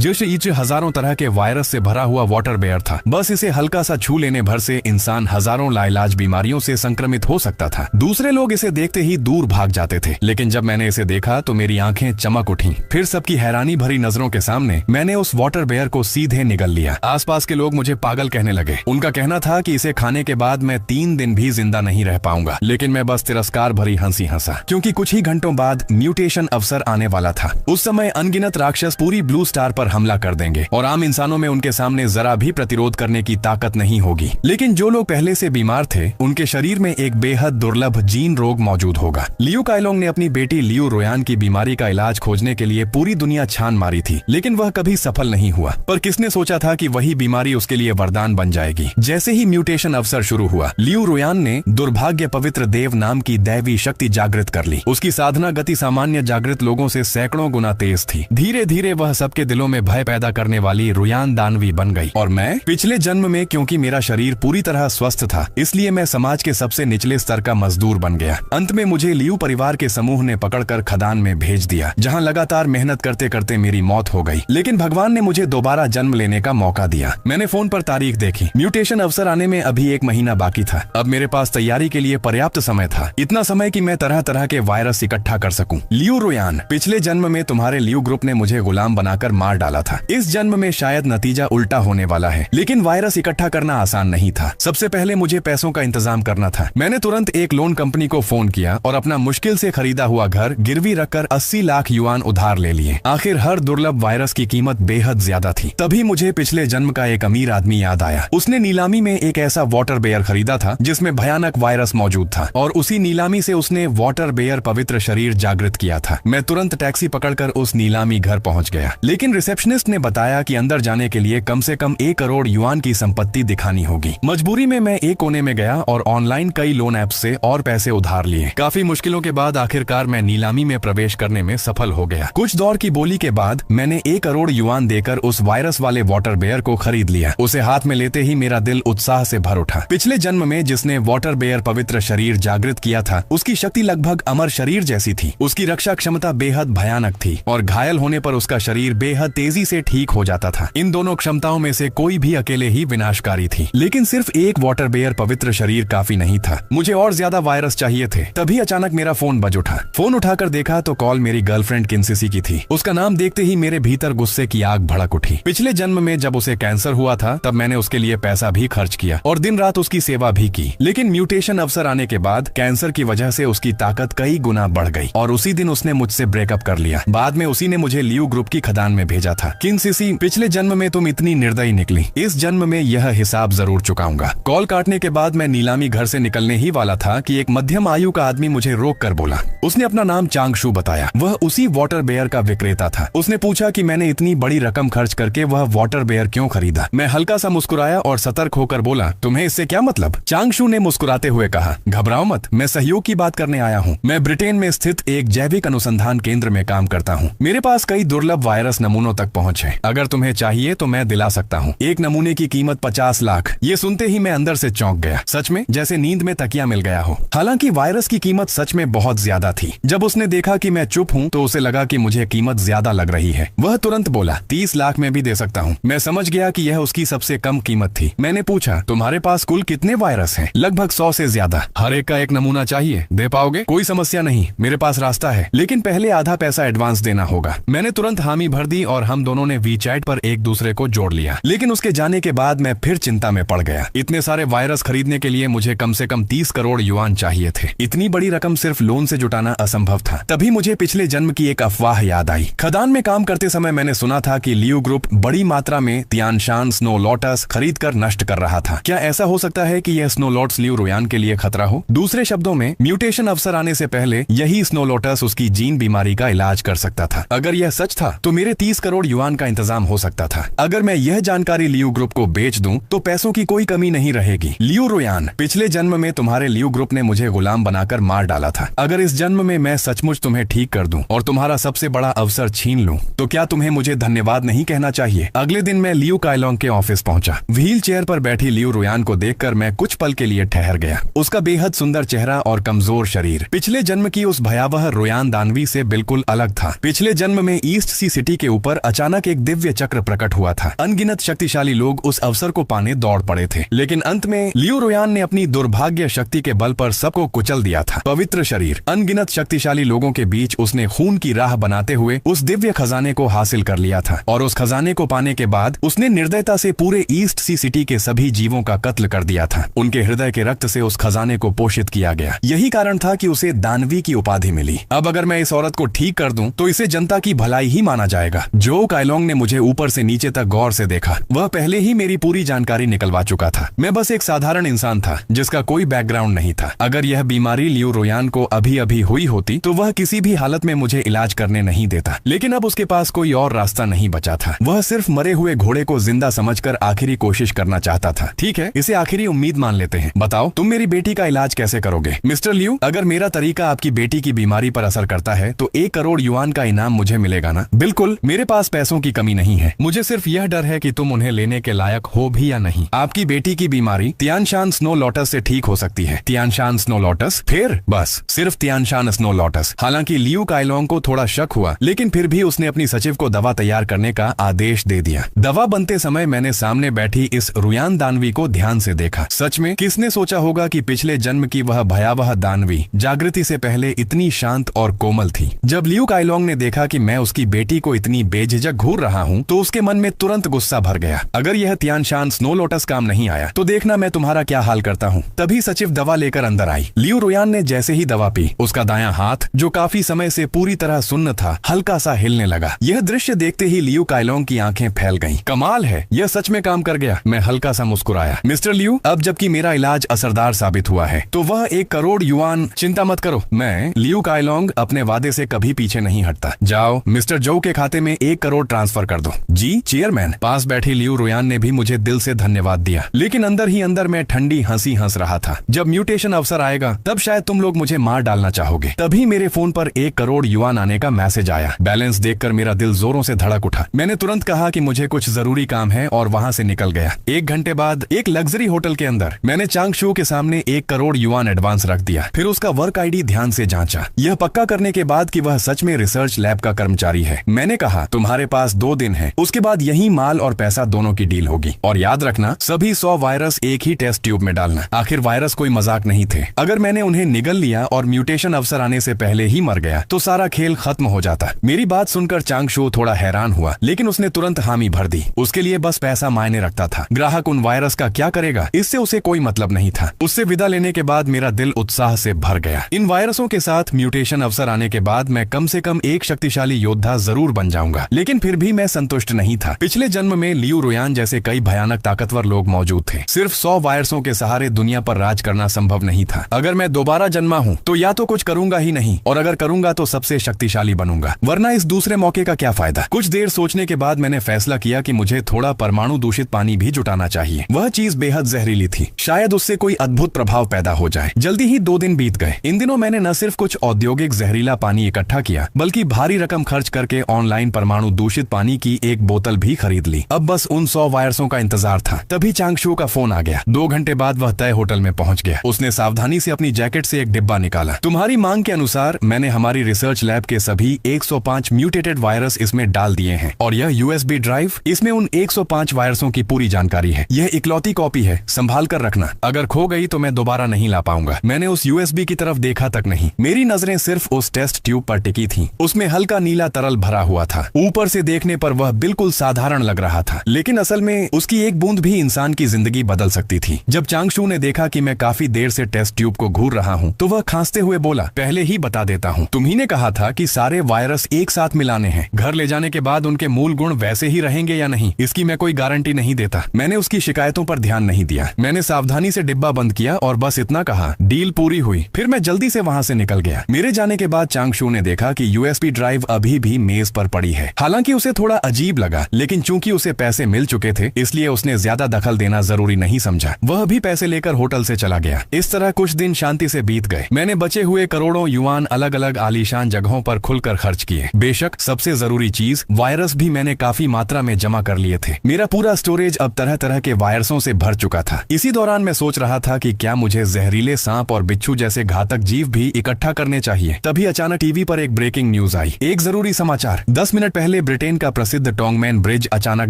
जो नीचे हजारों तरह के वायरस से भरा हुआ वाटर बेयर था। बस इसे हल्का सा छू लेने भर से इंसान हजारों लाइलाज बीमारियों से संक्रमित हो सकता था। दूसरे लोग इसे देखते ही दूर भाग जाते थे, लेकिन जब मैंने इसे देखा तो मेरी आंखें चमक उठी। फिर सबकी हैरानी भरी नजरों के सामने मैंने उस वाटर बेयर को सीधे निगल लिया। आसपास के लोग मुझे पागल कहने लगे। उनका कहना था कि इसे खाने के बाद मैं 3 दिन भी जिंदा नहीं रह पाऊंगा, लेकिन मैं बस तिरस्कार भरी हंसी हंसा, क्योंकि कुछ ही घंटों बाद म्यूटेशन अवसर आने वाला था। उस समय अनगिनत राक्षस पूरी ब्लू स्टार पर हमला कर देंगे और आम इंसानों में उनके सामने जरा भी प्रतिरोध करने की ताकत नहीं होगी। लेकिन जो लोग पहले से बीमार थे, उनके शरीर में एक बेहद दुर्लभ जीन रोग मौजूद होगा। लियू काइलोंग ने अपनी बेटी लियू रोयान की बीमारी का इलाज खोजने के लिए पूरी दुनिया छान मारी थी, लेकिन वह कभी सफल नहीं हुआ। पर किसने सोचा था कि वही बीमारी उसके लिए वरदान बन जाएगी। जैसे ही म्यूटेशन अवसर शुरू हुआ, लियू रोयान ने दुर्भाग्य पवित्र देव नाम की दैवी शक्ति जागृत कर ली। उसकी साधना गति सामान्य जागृत लोगों से सैकड़ों गुना तेज थी। धीरे धीरे वह सबके दिलों में भय पैदा करने वाली रोयान दानवी बन गई। और मैं पिछले जन्म में, क्योंकि मेरा शरीर पूरी तरह स्वस्थ था, इसलिए मैं समाज के सबसे निचले स्तर का मजदूर बन गया। अंत में मुझे लियू परिवार के समूह ने पकड़कर खदान में भेज दिया, जहां लगातार मेहनत करते करते मेरी मौत हो गई। लेकिन भगवान ने मुझे दोबारा जन्म लेने का मौका दिया। मैंने फोन पर तारीख देखी। म्यूटेशन अवसर आने में अभी 1 महीना बाकी था। अब मेरे पास तैयारी के लिए पर्याप्त समय था, इतना समय कि मैं तरह तरह के वायरस इकट्ठा कर सकूं। लियू रोयान, पिछले जन्म में तुम्हारे लियू ग्रुप ने मुझे गुलाम बनाकर मार डाला था। इस जन्म में शायद नतीजा उल्टा होने वाला है, लेकिन वायरस इकट्ठा करना आसान नहीं था। सबसे पहले मुझे पैसों का इंतजाम करना था। मैंने तुरंत एक लोन कंपनी को फोन किया और अपना मुश्किल से खरीदा हुआ घर गिरवी रखकर 80 लाख युआन उधार ले लिए। आखिर हर दुर्लभ वायरस की कीमत बेहद ज्यादा थी। तभी मुझे पिछले जन्म का एक अमीर आदमी याद आया। उसने नीलामी में एक ऐसा वाटर बेयर खरीदा था जिसमें भयानक वायरस मौजूद था, और उसी नीलामी से उसने वाटर बेयर पवित्र शरीर जागृत किया था। मैं तुरंत टैक्सी पकड़कर उस नीलामी घर पहुंच गया, लेकिन रिसेप्शनिस्ट ने बताया कि अंदर जाने के लिए कम से कम 1 करोड़ युआन की संपत्ति दिखानी होगी। मजबूरी में मैं एक कोने में गया और ऑनलाइन कई लोन ऐप से और पैसे उधार लिए। काफी मुश्किलों के बाद आखिरकार मैं नीलामी में प्रवेश करने में सफल हो गया। कुछ दौर की बोली के बाद मैंने 1 करोड़ युआन देकर उस वायरस वाले वाटर बेयर को खरीद लिया। उसे हाथ में लेते ही मेरा दिल उत्साह से भर उठा। पिछले जन्म में जिसने वाटर बेयर पवित्र शरीर जागृत किया था, उसकी शक्ति लगभग अमर शरीर जैसी थी। उसकी रक्षा क्षमता बेहद भयानक थी और घायल होने पर उसका शरीर बेहद तेजी से ठीक हो जाता था। इन दोनों क्षमताओं में से कोई भी अकेले ही विनाशकारी थी। लेकिन सिर्फ एक वाटर बेयर पवित्र शरीर काफी नहीं था, मुझे और ज्यादा वायरस चाहिए थे। तभी अचानक मेरा फोन बज उठा। फोन उठाकर देखा तो कॉल मेरी गर्लफ्रेंड किंसिसी की थी। उसका नाम देखते ही मेरे भीतर गुस्से की आग भड़क उठी। पिछले जन्म में जब उसे कैंसर हुआ था, तब मैंने उसके लिए पैसा भी खर्च किया और दिन रात उसकी सेवा भी की। लेकिन म्यूटेशन अवसर आने के बाद कैंसर की वजह से उसकी ताकत कई गुना बढ़ गई और उसी दिन उसने मुझसे ब्रेकअप कर लिया। बाद में उसी ने मुझे लियू ग्रुप की खदान में भेजा था। किंसिसी, पिछले जन्म में तुम इतनी निर्दयी निकली, इस जन्म में यह हिसाब जरूर चुकाऊंगा। कॉल काटने के बाद मैं नीलामी घर से निकलने ही वाला था कि एक मध्यम आयु का आदमी मुझे रोक कर बोला। उसने अपना नाम चांगशू बताया। वह उसी वाटर बेयर का विक्रेता था। उसने पूछा कि मैंने इतनी बड़ी रकम खर्च करके वह वाटर बेयर क्यों खरीदा। मैं हल्का सा मुस्कुराया और सतर्क होकर बोला, तुम्हें इससे क्या मतलब? चांगशू ने मुस्कुराते हुए कहा, घबराओ मत, मैं सहयोग की बात करने आया हूँ। मैं ब्रिटेन में स्थित एक जैविक अनुसंधान केंद्र में काम करता हूँ। मेरे पास कई दुर्लभ वायरस नमूनों तक पहुँच है। अगर तुम्हें चाहिए तो मैं दिला सकता हूँ। एक नमूने की कीमत 50 लाख। ये सुनते ही मैं अंदर से चौंक गया, सच में जैसे नींद में तकिया मिल गया हो। हालांकि वायरस की कीमत सच में बहुत ज्यादा थी। जब उसने देखा कि मैं चुप हूँ तो उसे लगा कि मुझे कीमत ज्यादा लग रही है। वह तुरंत बोला, 30 लाख में भी दे सकता हूँ। मैं समझ गया कि यह उसकी सबसे कम कीमत थी। मैंने पूछा, तुम्हारे पास कुल कितने वायरस हैं? लगभग 100 से ज्यादा। हर एक का एक नमूना चाहिए, दे पाओगे? कोई समस्या नहीं, मेरे पास रास्ता है, लेकिन पहले आधा पैसा एडवांस देना होगा। मैंने तुरंत हामी भर दी और हम दोनों ने वीचैट पर एक दूसरे को जोड़ लिया। लेकिन उसके जाने के बाद मैं फिर चिंता में पड़ गया। इतने सारे वायरस खरीदने के लिए मुझे कम से कम 30 करोड़ युआन चाहिए थे। इतनी बड़ी रकम सिर्फ लोन से जुटाना असंभव था। तभी मुझे पिछले जन्म की एक अफवाह याद आई। खदान में काम करते समय मैंने सुना था कि लियू ग्रुप बड़ी मात्रा में तियानशान स्नो लोटस खरीद कर नष्ट कर रहा था। क्या ऐसा हो सकता है कि यह स्नो लोटस लियू रोयान के लिए खतरा हो? दूसरे शब्दों में, म्यूटेशन अवसर आने से पहले यही स्नो लोटस उसकी जीन बीमारी का इलाज कर सकता था। अगर यह सच था तो मेरे 30 करोड़ युआन का इंतजाम हो सकता था। अगर मैं यह जानकारी लियू ग्रुप को बेच दूं तो पैसों की कोई कमी नहीं रहेगी। लियू रोयान, पिछले जन्म में तुम्हारे लियू ग्रुप ने मुझे गुलाम बनाकर मार डाला था। अगर इस जन्म में मैं सचमुच तुम्हें ठीक कर दूं और तुम्हारा सबसे बड़ा अवसर छीन लूं, तो क्या तुम्हें मुझे धन्यवाद नहीं कहना चाहिए? अगले दिन मैं लियू काइलोंग के ऑफिस पहुंचा। व्हील चेयर पर बैठी लियू रोयान को देखकर मैं कुछ पल के लिए ठहर गया। उसका बेहद सुंदर चेहरा और कमजोर शरीर पिछले जन्म की उस भयावह रोयान दानवी से बिल्कुल अलग था। पिछले जन्म में ईस्ट सी सिटी के ऊपर अचानक एक दिव्य चक्र प्रकट हुआ था। अनगिनत शक्तिशाली लोग उस अवसर को पाने दौड़ पड़े थे, लेकिन अंत में लियू रोयान ने अपनी दुर्भाग्य शक्ति के बल पर सबको कुचल दिया था। पवित्र शरीर, अनगिनत शक्तिशाली लोगों के बीच उसने खून की राह बनाते हुए उस दिव्य खजाने को हासिल कर लिया था, और उस खजाने को पाने के बाद उसने निर्दयता से पूरे ईस्ट सी सिटी के सभी जीवों का कत्ल कर दिया था। उनके हृदय के रक्त से उस खजाने को पोषित किया गया। यही कारण था कि उसे दानवी की उपाधि मिली। अब अगर मैं इस औरत को ठीक कर दूं तो इसे जनता की भलाई ही माना जाएगा। जो कायलोंग ने मुझे ऊपर से नीचे तक गौर से देखा, वह पहले ही मेरी पूरी जानकारी निकलवा चुका था। मैं बस एक साधारण इंसान था जिसका कोई बैकग्राउंड नहीं था। अगर यह बीमारी लियू रोयान को अभी अभी हुई होती तो वह किसी भी हालत में मुझे इलाज करने नहीं देता, लेकिन अब उसके पास कोई और रास्ता नहीं बचा था। वह सिर्फ मरे हुए घोड़े को जिंदा समझकर आखिरी कोशिश करना चाहता था। ठीक है, इसे आखिरी उम्मीद मान लेते हैं। बताओ, तुम मेरी बेटी का इलाज कैसे करोगे? मिस्टर लियू, अगर मेरा तरीका आपकी बेटी की बीमारी पर असर करता है तो 1 करोड़ युआन का इनाम मुझे मिलेगा ना? बिल्कुल, मेरे पास पैसों की कमी नहीं है। मुझे सिर्फ यह डर है कि तुम उन्हें लेने के लायक हो भी या नहीं। आपकी बेटी की बीमारी तियानशान स्नो लोटस से ठीक हो सकती है। Tianshan snow lotus? फिर बस सिर्फ तियानशान स्नो लोटस। हालांकि लियू कायलोंग को थोड़ा शक हुआ, लेकिन फिर भी उसने अपनी सचिव को दवा तैयार करने का आदेश दे दिया। दवा बनते समय मैंने सामने बैठी इस रुयान दानवी को ध्यान से देखा। सच में किसने सोचा होगा कि पिछले जन्म की वह भयावह दानवी जागृति से पहले इतनी शांत और कोमल थी। जब लियू कायलोंग ने देखा कि मैं उसकी बेटी को इतनी बेझिझक घूर रहा हूँ तो उसके मन में तुरंत गुस्सा भर गया। अगर यह तियानशान स्नो लोटस काम नहीं आया तो देखना मैं तुम्हारा क्या हाल करता हूँ। तभी सचिव दवा लेकर अंदर आई। लियू रोयान ने जैसे ही दवा पी, उसका दायां हाथ जो काफी समय से पूरी तरह सुन्न था, हल्का सा हिलने लगा। यह दृश्य देखते ही लियू कायलोंग की आंखें फैल गईं। कमाल है, यह सच में काम कर गया। मैं हल्का सा मुस्कुराया। मिस्टर लियू, अब जबकि मेरा इलाज असरदार साबित हुआ है तो वह 1 करोड़ युआन, चिंता मत करो। मैं लियू कायलोंग अपने वादे से कभी पीछे नहीं हटता। जाओ, मिस्टर जो के खाते में 1 करोड़ ट्रांसफर कर दो। जी चेयरमैन। पास बैठी लियू रोयान ने भी मुझे दिल से धन्यवाद दिया, लेकिन अंदर ही अंदर मैं ठंडी हंसी हंस रहा था। जब म्यूटेशन अवसर आएगा तब शायद तुम लोग मुझे मार डालना चाहोगे। तभी मेरे फोन पर 1 करोड़ युआन आने का मैसेज आया। बैलेंस देखकर मेरा दिल जोरों से धड़क उठा। मैंने तुरंत कहा कि मुझे कुछ जरूरी काम है और वहां से निकल गया। 1 घंटे बाद एक लग्जरी होटल के अंदर मैंने चांगशू के सामने 1 करोड़ युआन एडवांस रख दिया। फिर उसका वर्क आईडी ध्यान से जांचा। यह पक्का करने के बाद कि वह सच में रिसर्च लैब का कर्मचारी है, मैंने कहा तुम्हारे पास 2 दिन है, उसके बाद यही माल और पैसा दोनों की डील होगी। और याद रखना, सभी 100 वायरस एक ही टेस्ट ट्यूब में डालना। आखिर वायरस कोई मजाक नहीं थे। अगर मैंने उन्हें निगल लिया और म्यूटेशन अवसर आने से पहले ही मर गया तो सारा खेल खत्म हो जाता। मेरी बात सुनकर चांगशू थोड़ा हैरान हुआ, लेकिन उसने तुरंत हामी भर दी। उसके लिए बस पैसा मायने रखता था। ग्राहक उन वायरस का क्या करेगा, इससे उसे कोई मतलब नहीं था। उससे विदा लेने के बाद मेरा दिल उत्साह से भर गया। इन वायरसों के साथ म्यूटेशन अवसर आने के बाद मैं कम से कम एक शक्तिशाली योद्धा जरूर बन जाऊंगा। लेकिन फिर भी मैं संतुष्ट नहीं था। पिछले जन्म में लियू रोयान जैसे कई भयानक ताकतवर लोग मौजूद थे। सिर्फ 100 वायरसों के सहारे दुनिया पर राज करना संभव नहीं था। अगर मैं दोबारा जन्मा हूँ तो या तो कुछ करूंगा ही नहीं, और अगर करूंगा तो सबसे शक्तिशाली बनूंगा, वरना इस दूसरे मौके का क्या फायदा। कुछ देर सोचने के बाद मैंने फैसला किया कि मुझे थोड़ा परमाणु दूषित पानी भी जुटाना चाहिए। वह चीज बेहद जहरीली थी, शायद उससे कोई अद्भुत प्रभाव पैदा हो जाए। जल्दी ही 2 दिन बीत गए। इन दिनों मैंने न सिर्फ कुछ औद्योगिक जहरीला पानी इकट्ठा किया, बल्कि भारी रकम खर्च करके ऑनलाइन परमाणु दूषित पानी की एक बोतल भी खरीद ली। अब बस उन 100 वायरसों का इंतजार था। तभी चांगशू का फोन आ गया। 2 घंटे बाद वह तय होटल में पहुंच गया। उसने सावधानी से अपनी जैकेट से एक डिब्बा निकाला। तुम्हारी मांग के अनुसार मैंने हमारी रिसर्च लैब के सभी 105 म्यूटेटेड वायरस इसमें डाल दिए हैं, और यह यूएसबी ड्राइव, इसमें उन 105 वायरसों की पूरी जानकारी है। यह इकलौती कॉपी है, संभाल कर रखना। अगर खो गई तो मैं दोबारा नहीं ला पाऊंगा। मैंने उस यूएसबी की तरफ देखा तक नहीं। मेरी नजरें सिर्फ उस टेस्ट ट्यूब पर टिकी थीं। उसमें हल्का नीला तरल भरा हुआ था। ऊपर से देखने पर वह बिल्कुल साधारण लग रहा था, लेकिन असल में उसकी एक बूंद भी इंसान की जिंदगी बदल सकती थी। जब चांगशू ने देखा कि मैं काफी देर से टेस्ट ट्यूब को घूर रहा हूँ तो वह खांसते हुए बोला, पहले ही बता देता हूँ, तुम्ही ने कहा था कि सारे वायरस एक साथ मिलाने हैं। घर ले जाने के बाद उनके मूल गुण वैसे ही रहेंगे या नहीं, इसकी मैं कोई गारंटी नहीं देता। मैंने उसकी शिकायतों पर ध्यान नहीं दिया। मैंने सावधानी से डिब्बा बंद किया और बस इतना कहा, डील पूरी हुई। फिर मैं जल्दी से वहां से निकल गया। मेरे जाने के बाद चांगशू ने देखा कि यूएसबी ड्राइव अभी भी मेज पर पड़ी है। हालांकि उसे थोड़ा अजीब लगा, लेकिन चूंकि उसे पैसे मिल चुके थे इसलिए उसने ज्यादा दखल देना जरूरी नहीं समझा। वह भी पैसे लेकर होटल से चला गया। इस तरह कुछ दिन शांति से बीत गए। मैंने बचे हुए करोड़ों युआन अलग अलग आलीशान जगहों पर खुलकर खर्च किए। बेशक सबसे जरूरी चीज, वायरस भी मैंने काफी मात्रा में जमा कर लिए थे। मेरा पूरा स्टोरेज अब तरह तरह के वायरसों से भर चुका था। इसी दौरान मैं सोच रहा था कि क्या मुझे जहरीले सांप और बिच्छू जैसे घातक जीव भी इकट्ठा करने चाहिए। तभी अचानक टीवी पर एक ब्रेकिंग न्यूज आई। एक जरूरी समाचार। 10 मिनट पहले ब्रिटेन का प्रसिद्ध टोंगमैन ब्रिज अचानक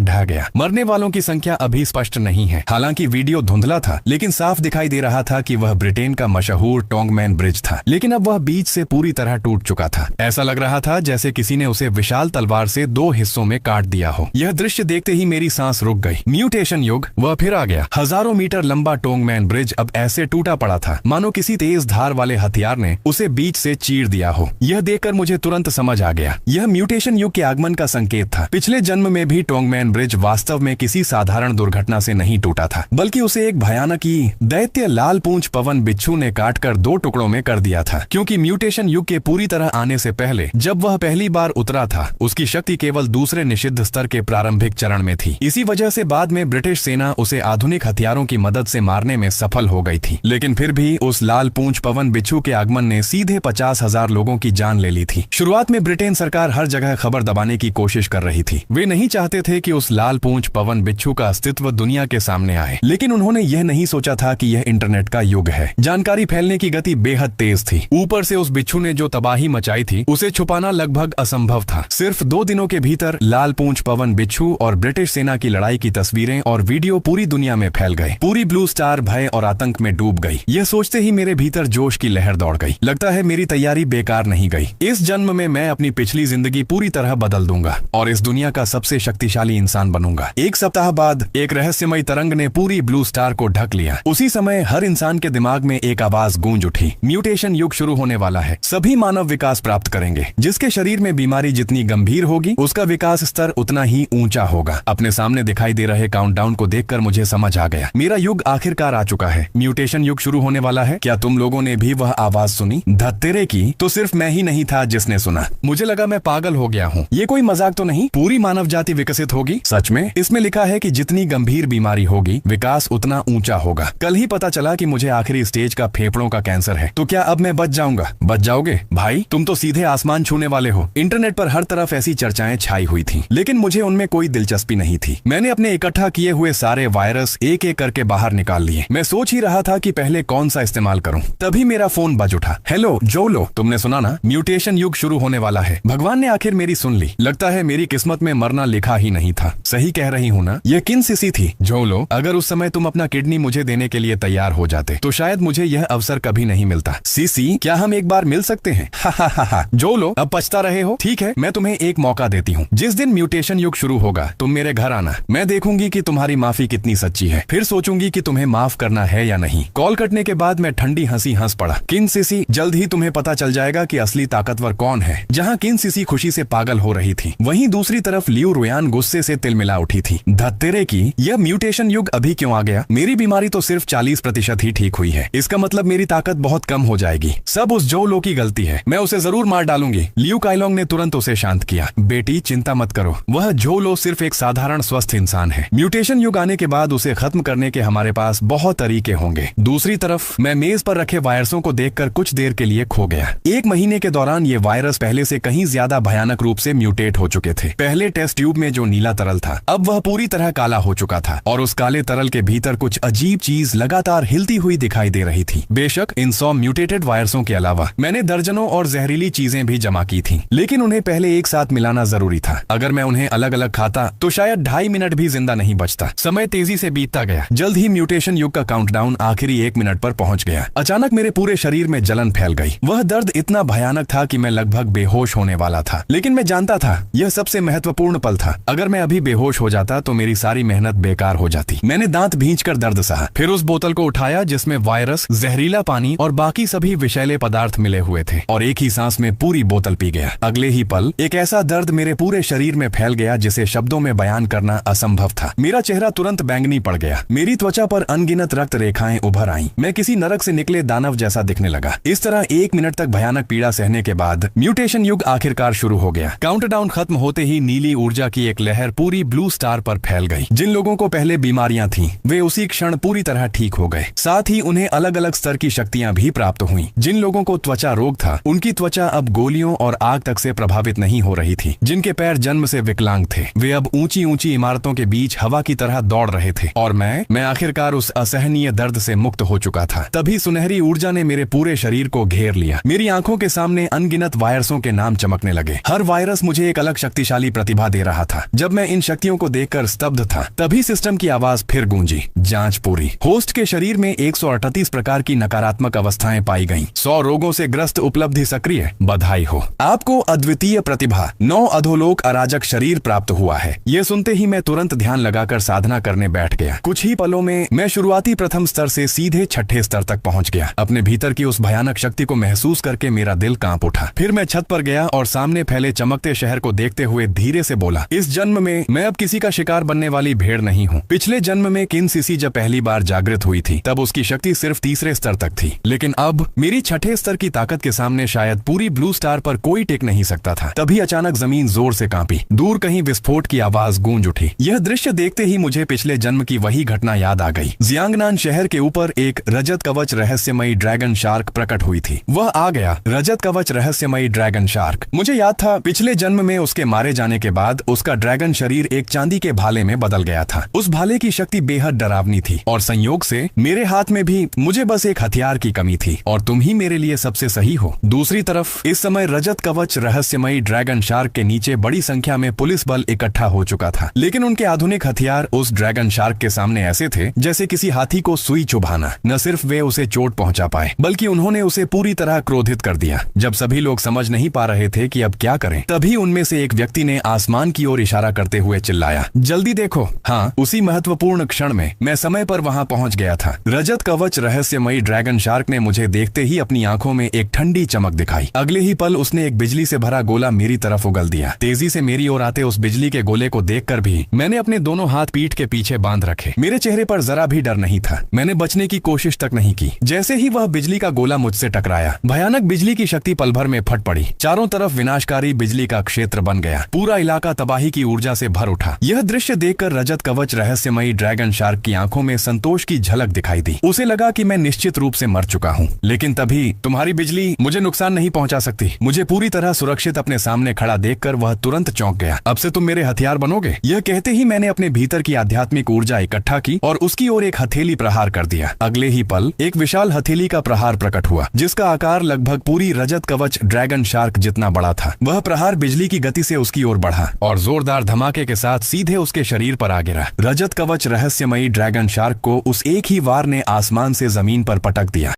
ढह गया। मरने वालों की संख्या अभी स्पष्ट नहीं है। हालांकि वीडियो धुंधला था, लेकिन साफ दिखाई दे रहा था कि वह ब्रिटेन का मशहूर टोंगमैन ब्रिज था। लेकिन अब वह बीच से पूरी तरह टूट चुका था। ऐसा लग रहा था जैसे किसी ने उसे विशाल तलवार से 2 हिस्सों में काट दिया हो। यह दृश्य देखते ही मेरी सांस रुक गई। म्यूटेशन युग वह फिर आ गया। हजारों मीटर लंबा टोंगमैन ब्रिज अब ऐसे टूटा पड़ा था मानो किसी तेज धार वाले हथियार ने उसे बीच से चीर दिया हो। यह देखकर मुझे तुरंत समझ आ गया, यह म्यूटेशन युग के आगमन का संकेत था। पिछले जन्म में भी टोंगमैन ब्रिज वास्तव में किसी साधारण दुर्घटना से नहीं टूटा था, बल्कि उसे एक भयानक दैत्य लाल पूंछ पवन बिच्छू ने काटकर 2 टुकड़ों में कर दिया था। क्योंकि म्यूटेशन युग के पूरी तरह आने से पहले जब वह पहली बार उतरा था, उसकी शक्ति केवल दूसरे निषिद्ध स्तर के प्रारंभिक चरण में थी। इसी वजह से बाद में ब्रिटिश सेना उसे आधुनिक हथियारों की मदद से मारने में सफल हो गई थी। लेकिन फिर भी उस लाल पूंछ पवन बिच्छू के आगमन ने सीधे 50,000 लोगों की जान ले ली थी। शुरुआत में ब्रिटेन सरकार हर जगह खबर दबाने की कोशिश कर रही थी। वे नहीं चाहते थे कि उस लाल पूंछ पवन बिच्छू का अस्तित्व दुनिया के सामने आए। लेकिन उन्होंने यह नहीं सोचा था कि यह इंटरनेट का युग है। जानकारी फैलने की गति बेहद तेज थी। ऊपर से उस बिच्छू ने जो तबाही मचाई थी, उसे छुपाना लगभग असंभव था। सिर्फ 2 दिनों के भीतर लाल पूंछ पवन बिच्छू और ब्रिटिश सेना की लड़ाई की तस्वीरें और वीडियो पूरी दुनिया में फैल गए। पूरी ब्लू स्टार भय और आतंक में डूब गई। यह सोचते ही मेरे भीतर जोश की लहर दौड़ गई। लगता है मेरी तैयारी बेकार नहीं गई। इस जन्म में मैं अपनी पिछली जिंदगी पूरी तरह बदल दूंगा और इस दुनिया का सबसे शक्तिशाली इंसान बनूंगा। एक सप्ताह बाद एक रहस्यमयी तरंग ने पूरी ब्लू स्टार को ढक लिया। उसी समय हर इंसान के दिमाग में एक आवाज गूंज उठी, म्यूटेशन युग शुरू होने वाला है। सभी मानव विकास प्राप्त करेंगे। जिसके शरीर में बीमारी जितनी गंभीर होगी, उसका विकास स्तर उतना ही ऊंचा होगा। अपने सामने दिखाई दे रहे काउंटडाउन को देखकर मुझे समझ आ गया, मेरा युग आखिरकार आ चुका है। म्यूटेशन युग शुरू होने वाला है। क्या तुम लोगों ने भी वह आवाज सुनी? धत्तेरे की तो सिर्फ मैं ही नहीं था जिसने सुना। मुझे लगा मैं पागल हो गया हूँ। ये कोई मजाक तो नहीं? पूरी मानव जाति विकसित होगी? सच में? इसमें लिखा है कि जितनी गंभीर बीमारी होगी, विकास उतना ऊंचा होगा। कल ही पता चला कि मुझे आखिरी स्टेज का फेफड़ों का कैंसर है। तो क्या अब मैं बच जाऊंगा? बच जाओगे? भाई तुम तो सीधे आसमान छूने वाले हो। इंटरनेट पर हर तरफ ऐसी चर्चाएं छाई हुई थी, लेकिन मुझे उनमें कोई दिलचस्पी नहीं थी। मैंने अपने इकट्ठा किए हुए सारे वायरस एक एक करके बाहर निकाल लिए। मैं सोच ही रहा था कि पहले कौन सा इस्तेमाल करूं, तभी मेरा फोन बज उठा। हेलो जोलो, तुमने सुना ना, म्यूटेशन युग शुरू होने वाला है। भगवान ने आखिर मेरी सुन ली। लगता है मेरी किस्मत में मरना लिखा ही नहीं था। सही कह रही हूँ ना? यह किन सिसी थी? जोलो, अगर उस समय तुम अपना किडनी मुझे देने के लिए तैयार हो जाते तो शायद मुझे यह अवसर कभी नहीं मिलता। सीसी, क्या हम एक बार मिल सकते हैं? हा। जोलो, अब पछता रहे हो? ठीक है, मैं तुम्हें एक मौका देती हूँ। जिस दिन म्यूटेशन युग शुरू होगा, तुम मेरे घर आना। मैं देखूंगी कि तुम्हारी माफी कितनी सच्ची है। फिर सोचूंगी कि तुम्हें माफ करना है या नहीं। कॉल कटने के बाद मैं ठंडी हंसी हंस पड़ा। किन सिसी, जल्द ही तुम्हें पता चल जाएगा कि असली ताकतवर कौन है। जहाँ किन सिसी खुशी से पागल हो रही थी, वहीं दूसरी तरफ लियू रुयान गुस्से से तिलमिला उठी थी। धत्तेरे की, यह म्यूटेशन युग अभी क्यों आ गया? मेरी बीमारी तो सिर्फ 40% ही ठीक हुई है। इसका मतलब मेरी ताकत बहुत कम हो जाएगी। सब उस जोलो की गलती है। मैं उसे जरूर मार डालूंगी। लियू काइलोंग ने तुरंत उसे शांत किया। बेटी चिंता मत करो, वह जोलो सिर्फ एक साधारण स्वस्थ इंसान है। म्यूटेशन युग आने के बाद उसे खत्म करने के हमारे पास बहुत तरीके होंगे। दूसरी तरफ मैं मेज पर रखे वायरसों को देखकर कुछ देर के लिए खो गया। 1 महीने के दौरान ये वायरस पहले से कहीं ज्यादा भयानक रूप से म्यूटेट हो चुके थे। पहले टेस्ट ट्यूब में जो नीला तरल था, अब वह पूरी तरह काला हो चुका था और उस काले तरल के भीतर कुछ अजीब चीज लगातार हिलती हुई दिखाई दे रही थी। बेशक इन 100 म्यूटेटेड वायरसों के अलावा मैंने दर्जनों और जहरीली चीजें भी जमा की थी, लेकिन उन्हें पहले एक साथ मिलाना जरूरी था। अगर मैं उन्हें अलग अलग खाता तो शायद 2.5 मिनट भी जिंदा नहीं बचता। समय तेजी से बीतता गया। जल्द ही म्यूटेशन युग का काउंटडाउन आखिरी 1 मिनट पर पहुंच गया। अचानक मेरे पूरे शरीर में जलन फैल गई। वह दर्द इतना भयानक था कि मैं लगभग बेहोश होने वाला था। लेकिन मैं जानता था यह सबसे महत्वपूर्ण पल था। अगर मैं अभी बेहोश हो जाता तो मेरी सारी मेहनत बेकार हो जाती। मैंने दांत भींचकर दर्द सहा, फिर उस बोतल को उठाया जिसमें वायरस, जहरीला पानी और बाकी सभी विषैले पदार्थ मिले हुए थे और एक ही सांस में पूरी बोतल पी गया। अगले ही पल एक ऐसा दर्द मेरे पूरे शरीर में फैल गया जिसे शब्दों में बयान करना असंभव था। मेरा चेहरा तुरंत बैंगनी पड़ गया। मेरी त्वचा पर अनगिनत रक्त रेखाएं उभर आईं। मैं किसी नरक से निकले दानव जैसा दिखने लगा। इस तरह 1 मिनट तक भयानक पीड़ा सहने के बाद म्यूटेशन युग आखिरकार शुरू हो गया। काउंटडाउन खत्म होते ही नीली ऊर्जा की एक लहर पूरी ब्लू स्टार पर फैल गई। जिन लोगों को पहले बीमारियां थीं, वे उसी क्षण पूरी तरह ठीक हो गए। साथ ही उन्हें अलग अलग स्तर की शक्तियां भी प्राप्त हुईं। जिन लोगों को त्वचा रोग था, उनकी त्वचा अब गोलियों और आग तक से प्रभावित नहीं हो रही थी। जिनके पैर जन्म से विकलांग थे, वे अब ऊंची ऊंची इमारतों के बीच हवा की तरह दौड़ रहे थे। और मैं आखिरकार उस असहनीय दर्द से मुक्त हो चुका था। तभी सुनहरी ऊर्जा ने मेरे पूरे शरीर को घेर लिया। मेरी आंखों के सामने अनगिनत वायरसों के नाम चमकने लगे। हर वायरस मुझे एक अलग शक्तिशाली प्रतिभा दे रहा था। जब मैं इन शक्तियों को देखकर स्तब्ध था, तभी सिस्टम की आवाज फिर गूंजी, जांच पूरी। होस्ट के शरीर में 138 प्रकार की नकारात्मक अवस्थाएं पाई गईं। 100 रोगों से ग्रस्त उपलब्धि सक्रिय। बधाई हो, आपको अद्वितीय प्रतिभा 9 अधोलोक अराजक शरीर प्राप्त हुआ है। ये सुनते ही मैं तुरंत ध्यान लगाकर साधना करने बैठ गया। कुछ ही पलों में मैं शुरुआती प्रथम स्तर से सीधे छठे स्तर तक पहुंच गया। अपने भीतर की उस भयानक शक्ति को महसूस करके मेरा दिल कांप उठा। फिर मैं छत पर गया और सामने फैले चमकते शहर को देखते हुए धीरे से बोला, इस जन्म में मैं अब किसी का शिकार बनने वाली भेड़ नहीं हूँ। पिछले जन्म में किन सीसी जब पहली बार जागृत हुई थी, तब उसकी शक्ति सिर्फ तीसरे स्तर तक थी, लेकिन अब मेरी छठे स्तर की ताकत के सामने शायद पूरी ब्लू स्टार पर कोई टिक नहीं सकता था। तभी अचानक जमीन जोर से कांपी। दूर कहीं विस्फोट की आवाज गूंज उठी। यह दृश्य देखते ही मुझे पिछले जन्म की वही घटना याद आ गई। जियांगनान शहर के ऊपर एक रजत कवच रहस्यमयी ड्रैगन शार्क प्रकट हुई थी। वह आ गया, रजत कवच रहस्यमयी ड्रैगन शार्क। मुझे याद था पिछले जन्म में उसके मारे जाने के बाद उसका ड्रैगन शरीर एक चांदी के भाले में बदल गया था। उस भाले की शक्ति बेहद डरावनी थी और संयोग से मेरे हाथ में भी मुझे बस एक हथियार की कमी थी और तुम ही मेरे लिए सबसे सही हो। दूसरी तरफ इस समय रजत कवच रहस्यमयी ड्रैगन शार्क के नीचे बड़ी संख्या में पुलिस बल इकट्ठा हो चुका था, लेकिन उनके आधुनिक हथियार उस ड्रैगन शार्क के सामने ऐसे थे जैसे किसी हाथी को सुई चुभाना। न सिर्फ वे उसे चोट पहुंचा पाए, बल्कि उन्होंने उसे पूरी तरह क्रोधित कर दिया। जब सभी लोग समझ नहीं पा रहे थे कि अब क्या करें, तभी उनमें से एक व्यक्ति ने आसमान की ओर इशारा करते हुए चिल्लाया, जल्दी देखो। हाँ, उसी महत्वपूर्ण क्षण में मैं समय पर वहां पहुंच गया था। रजत कवच रहस्यमयी ड्रैगन शार्क ने मुझे देखते ही अपनी आंखों में एक ठंडी चमक दिखाई। अगले ही पल उसने एक बिजली से भरा गोला मेरी तरफ उगल दिया। तेजी से मेरी ओर आते उस बिजली के गोले को देखकर भी मैंने अपने दोनों हाथ पीठ के पीछे बांध रखे। मेरे चेहरे पर जरा भी डर नहीं था। मैंने बचने की कोशिश तक नहीं की। जैसे ही वह बिजली का गोला मुझसे टकराया, भयानक बिजली की शक्ति पल भर में फट पड़ी। चारों तरफ विनाशकारी बिजली का क्षेत्र बन गया। पूरा इलाका तबाही की ऊर्जा से भर उठा। यह दृश्य देखकर रजत कवच रहस्यमयी ड्रैगन शार्क की आंखों में संतोष की झलक दिखाई दी। उसे लगा कि मैं निश्चित रूप से मर चुका हूँ, लेकिन तभी तुम्हारी बिजली मुझे नुकसान नहीं पहुंचा सकती। मुझे पूरी तरह सुरक्षित अपने सामने खड़ा देखकर वह तुरंत चौंक गया। अब से तुम मेरे हथियार बनोगे? यह कहते ही मैंने अपने भीतर की आध्यात्मिक ऊर्जा इकट्ठा की और उसकी ओर एक हथेली प्रहार कर दिया। अगले ही पल एक विशाल हथेली का प्रहार प्रकट हुआ, जिसका आकार लगभग पूरी रजत कवच ड्रैगन शार्क जितना बड़ा था। वह प्रहार बिजली की गति से उसकी ओर बढ़ा और जोरदार धमाके के साथ सीधे उसके शरीर पर आ गिरा। रजत कवच रहस्यमयी ड्रैगन शार्क को उस एक ही वार ने आसमान से जमीन पर पटक दिया।